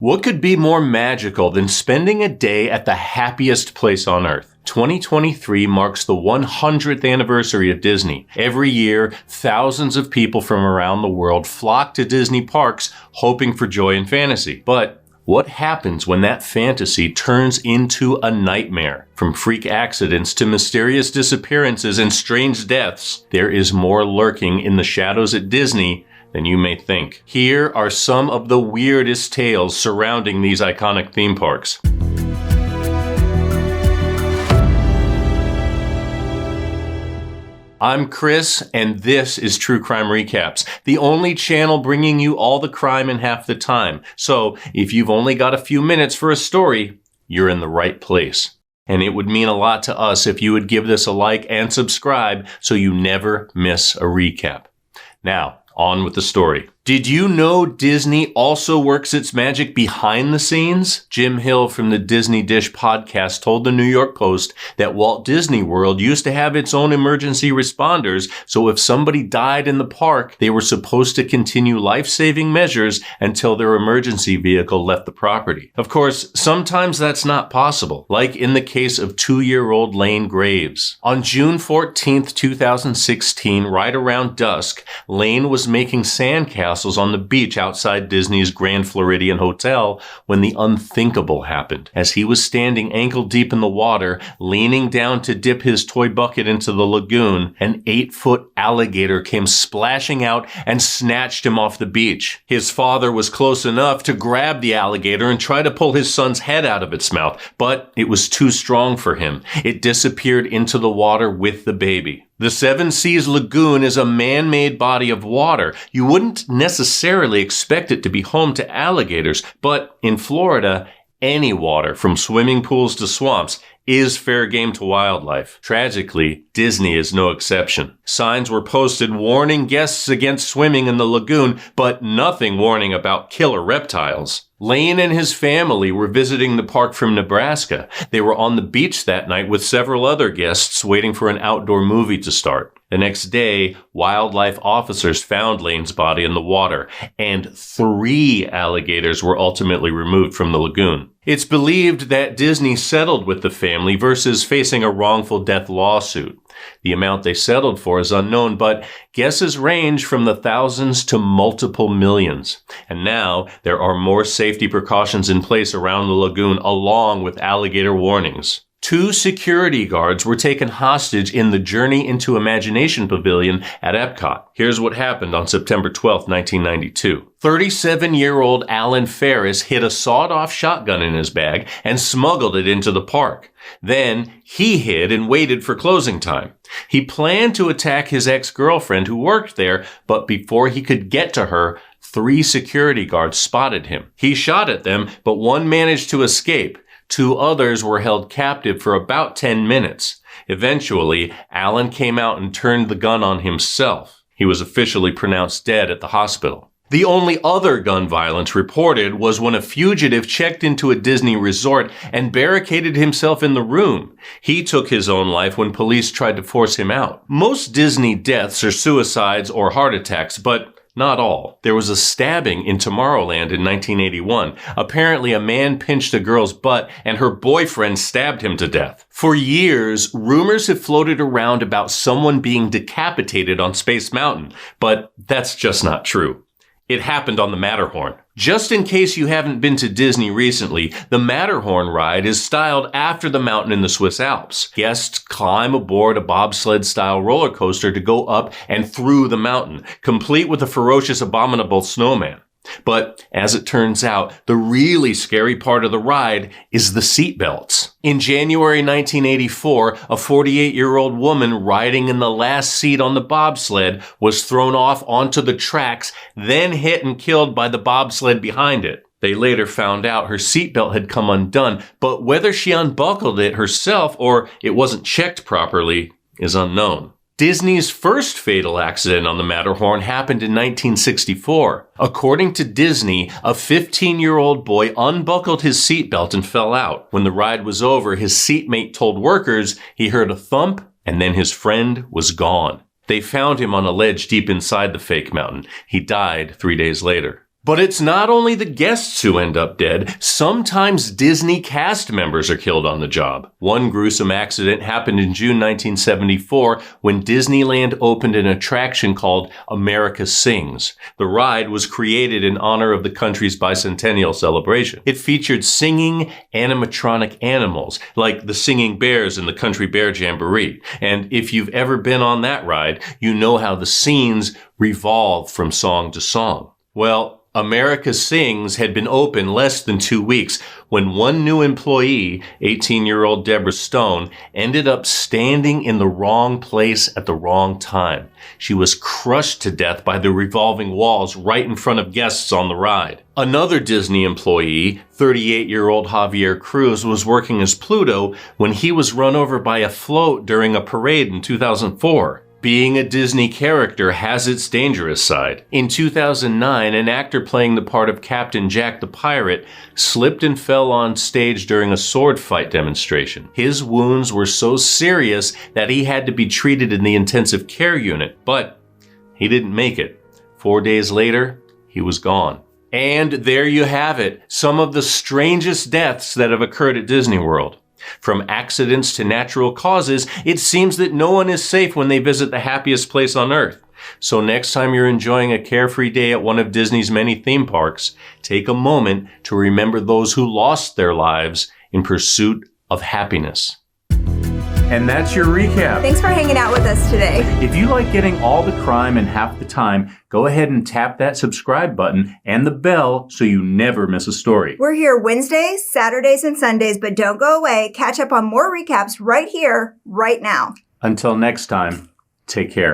What could be more magical than spending a day at the happiest place on earth? 2023 marks the 100th anniversary of Disney. Every year, thousands of people from around the world flock to Disney parks hoping for joy and fantasy. But what happens when that fantasy turns into a nightmare? From freak accidents to mysterious disappearances and strange deaths, there is more lurking in the shadows at Disney than you may think. Here are some of the weirdest tales surrounding these iconic theme parks. I'm Chris, and this is True Crime Recaps, the only channel bringing you all the crime in half the time. So, if you've only got a few minutes for a story, you're in the right place. And it would mean a lot to us if you would give this a like and subscribe so you never miss a recap. Now, on with the story. Did you know Disney also works its magic behind the scenes? Jim Hill from the Disney Dish podcast told the New York Post that Walt Disney World used to have its own emergency responders, so if somebody died in the park, they were supposed to continue life-saving measures until their emergency vehicle left the property. Of course, sometimes that's not possible, like in the case of 2-year-old Lane Graves. On June 14th, 2016, right around dusk, Lane was making sandcastles on the beach outside Disney's Grand Floridian Hotel when the unthinkable happened. As he was standing ankle deep in the water, leaning down to dip his toy bucket into the lagoon, an 8-foot alligator came splashing out and snatched him off the beach. His father was close enough to grab the alligator and try to pull his son's head out of its mouth, but it was too strong for him. It disappeared into the water with the baby. The Seven Seas Lagoon is a man-made body of water. You wouldn't necessarily expect it to be home to alligators, but in Florida, any water, from swimming pools to swamps, is fair game to wildlife. Tragically, Disney is no exception. Signs were posted warning guests against swimming in the lagoon, but nothing warning about killer reptiles. Lane and his family were visiting the park from Nebraska. They were on the beach that night with several other guests waiting for an outdoor movie to start. The next day, wildlife officers found Lane's body in the water, and 3 alligators were ultimately removed from the lagoon. It's believed that Disney settled with the family versus facing a wrongful death lawsuit. The amount they settled for is unknown, but guesses range from the thousands to multiple millions. And now, there are more safety precautions in place around the lagoon, along with alligator warnings. 2 security guards were taken hostage in the Journey into Imagination Pavilion at Epcot. Here's what happened on September 12, 1992. 37-year-old Alan Ferris hid a sawed-off shotgun in his bag and smuggled it into the park. Then, he hid and waited for closing time. He planned to attack his ex-girlfriend who worked there, but before he could get to her, 3 security guards spotted him. He shot at them, but one managed to escape. 2 others were held captive for about 10 minutes. Eventually, Alan came out and turned the gun on himself. He was officially pronounced dead at the hospital. The only other gun violence reported was when a fugitive checked into a Disney resort and barricaded himself in the room. He took his own life when police tried to force him out. Most Disney deaths are suicides or heart attacks, but not all. There was a stabbing in Tomorrowland in 1981. Apparently, a man pinched a girl's butt and her boyfriend stabbed him to death. For years, rumors have floated around about someone being decapitated on Space Mountain, but that's just not true. It happened on the Matterhorn. Just in case you haven't been to Disney recently, the Matterhorn ride is styled after the mountain in the Swiss Alps. Guests climb aboard a bobsled-style roller coaster to go up and through the mountain, complete with a ferocious, abominable snowman. But as it turns out, the really scary part of the ride is the seatbelts. In January 1984, a 48-year-old woman riding in the last seat on the bobsled was thrown off onto the tracks, then hit and killed by the bobsled behind it. They later found out her seatbelt had come undone, but whether she unbuckled it herself or it wasn't checked properly is unknown. Disney's first fatal accident on the Matterhorn happened in 1964. According to Disney, a 15-year-old boy unbuckled his seatbelt and fell out. When the ride was over, his seatmate told workers he heard a thump and then his friend was gone. They found him on a ledge deep inside the fake mountain. He died 3 days later. But it's not only the guests who end up dead. Sometimes Disney cast members are killed on the job. One gruesome accident happened in June 1974 when Disneyland opened an attraction called America Sings. The ride was created in honor of the country's bicentennial celebration. It featured singing animatronic animals, like the singing bears in the Country Bear Jamboree. And if you've ever been on that ride, you know how the scenes revolve from song to song. Well, America Sings had been open less than 2 weeks when one new employee, 18-year-old Deborah Stone, ended up standing in the wrong place at the wrong time. She was crushed to death by the revolving walls right in front of guests on the ride. Another Disney employee, 38-year-old Javier Cruz, was working as Pluto when he was run over by a float during a parade in 2004. Being a Disney character has its dangerous side. In 2009, an actor playing the part of Captain Jack the Pirate slipped and fell on stage during a sword fight demonstration. His wounds were so serious that he had to be treated in the intensive care unit, but he didn't make it. 4 days later, he was gone. And there you have it, some of the strangest deaths that have occurred at Disney World. From accidents to natural causes, it seems that no one is safe when they visit the happiest place on earth. So next time you're enjoying a carefree day at one of Disney's many theme parks, take a moment to remember those who lost their lives in pursuit of happiness. And that's your recap. Thanks for hanging out with us today. If you like getting all the crime in half the time, go ahead and tap that subscribe button and the bell so you never miss a story. We're here Wednesdays, Saturdays, and Sundays, but don't go away. Catch up on more recaps right here, right now. Until next time, take care.